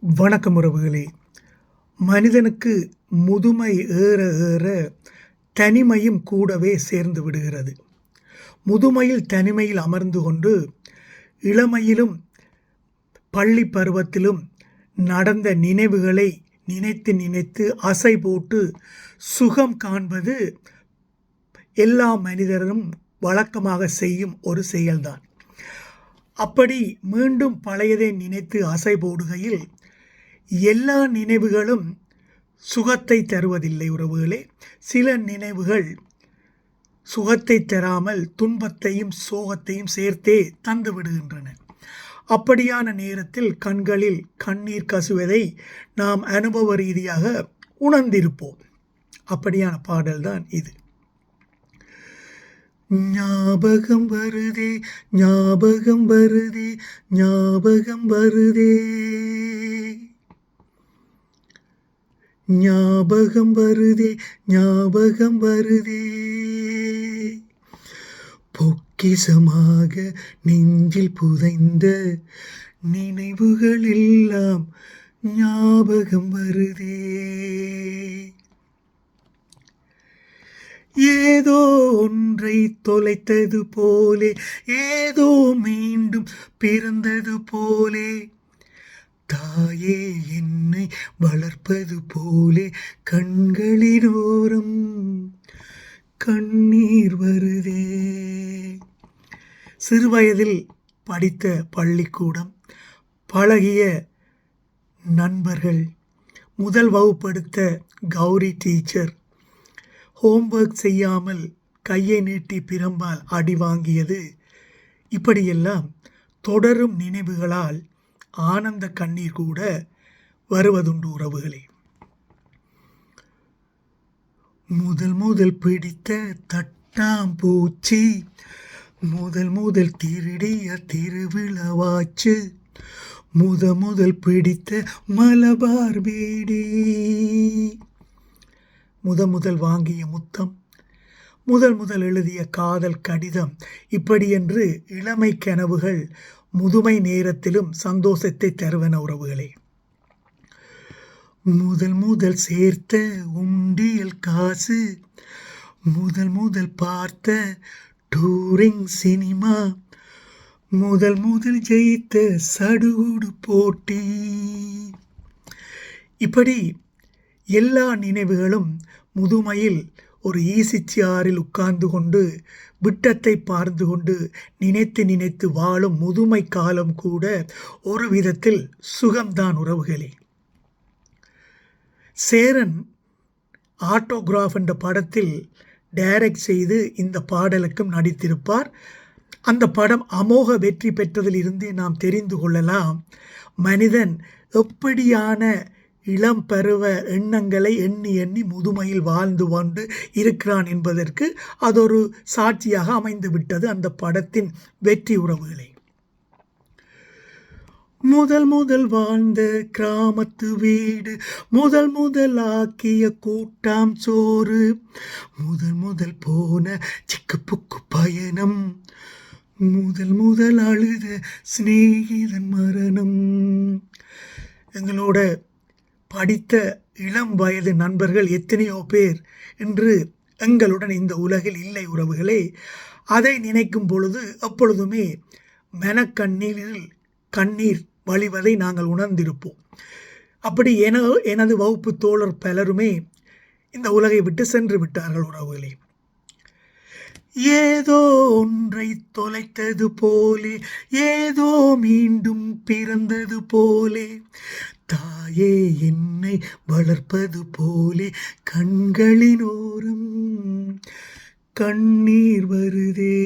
வணக்கம் உறவுகளே. மனிதனுக்கு முதுமை ஏற ஏற தனிமையும் கூடவே சேர்ந்து விடுகிறது. முதுமையில் தனிமையில் அமர்ந்து கொண்டு இளமையிலும் பள்ளி பருவத்திலும் நடந்த நினைவுகளை நினைத்து நினைத்து அசை போட்டு சுகம் காண்பது எல்லா மனிதரும் வழக்கமாக செய்யும் ஒரு செயல்தான். அப்படி மீண்டும் பழையதை நினைத்து அசை போடுகையில் எல்லா நினைவுகளும் சுகத்தை தருவதில்லை உறவுகளே. சில நினைவுகள் சுகத்தை தராமல் துன்பத்தையும் சோகத்தையும் சேர்த்தே தந்து விடுகின்றன. அப்படியான நேரத்தில் கண்களில் கண்ணீர் கசுவதை நாம் அனுபவ ரீதியாக உணர்ந்திருப்போம். அப்படியான பாடல்தான் இது. ஞாபகம் வருதே, ஞாபகம் வருதே, ஞாபகம் வருதே, ஞாபகம் வருதே, ஞாபகம் வருதே, பொக்கிசமாக நெஞ்சில் புதைந்த நினைவுகள் எல்லாம் ஞாபகம் வருதே. ஏதோ ஒன்றை தொலைத்தது போலே, ஏதோ மீண்டும் பிறந்தது போலே, தாயே என்னை வளர்ப்பது போலே கண்களினோரம் கண்ணீர் வருதே. சிறுவயதில் படித்த பள்ளிக்கூடம், பழகிய நண்பர்கள், முதல் வகுப்படுத்த கௌரி டீச்சர், ஹோம்ஒர்க் செய்யாமல் கையை நீட்டி பிரம்பால் அடி வாங்கியது, இப்படியெல்லாம் தொடரும் நினைவுகளால் ஆனந்த கண்ணீர் கூட வருவதுண்டு உறவுகளே. முதல் முதல் பிடித்த தட்டாம்பூச்சி, முதல் முதல் திருடிய திருவிழாவாச்சு, முதல் பிடித்த மலபார் பீடி, முதல் வாங்கிய முத்தம், முதல் எழுதிய காதல் கடிதம், இப்படியென்று இளமை கனவுகள் முதுமை நேரத்திலும் சந்தோஷத்தை தருவன உறவுகளே. முதல் சேர்த்த உண்டியல் காசு, முதல் பார்த்த டூரிங் சினிமா, முதல் ஜெயித்த சடுகுடு போட்டி, இப்படி எல்லா நினைவுகளும் முதுமையில் ஒரு ஈசிச்சியாரில் உட்கார்ந்து கொண்டு விட்டத்தை பார்த்து கொண்டு நினைத்து நினைத்து வாழும் முதுமை காலம் கூட ஒரு விதத்தில் சுகம்தான் உறவுகளே. சேரன் ஆட்டோகிராஃப் என்ற படத்தில் டைரக்ட் செய்து இந்த பாடலுக்கும் நடித்திருப்பார். அந்த படம் அமோக வெற்றி பெற்றதில் இருந்து நாம் தெரிந்து கொள்ளலாம் மனிதன் எப்படியான இளம் பருவ எண்ணங்களை எண்ணி எண்ணி முதுமையில் வாழ்ந்து கொண்டு இருக்கிறான் என்பதற்கு அது ஒரு சாட்சியாக அமைந்து விட்டது அந்த படத்தின் வெற்றி உறவுகளை. முதல் வாழ்ந்த கிராமத்து வீடு, முதல் ஆக்கிய கூட்டாம் சோறு, முதல் போன சிக்குப்புக்கு பயணம், முதல் அழுத சிநேகிதன் மரணம். எங்களோட படித்த இளம் வயது நண்பர்கள் எத்தனையோ பேர் இன்று எங்களுடன் இந்த உலகில் இல்லை உறவுகளே. அதை நினைக்கும் பொழுது எப்பொழுதுமே மனக்கண்ணீரில் கண்ணீர் வழிவதை நாங்கள் உணர்ந்திருப்போம். அப்படி எனது வகுப்பு தோழர் பலருமே இந்த உலகை விட்டு சென்று விட்டார்கள் உறவுகளே. ஏதோ ஒன்றை தொலைத்தது போலே, ஏதோ மீண்டும் பிறந்தது போலே, தாயே என்னை வளர்ப்பது போலே கண்களினோரம் கண்ணீர் வருதே.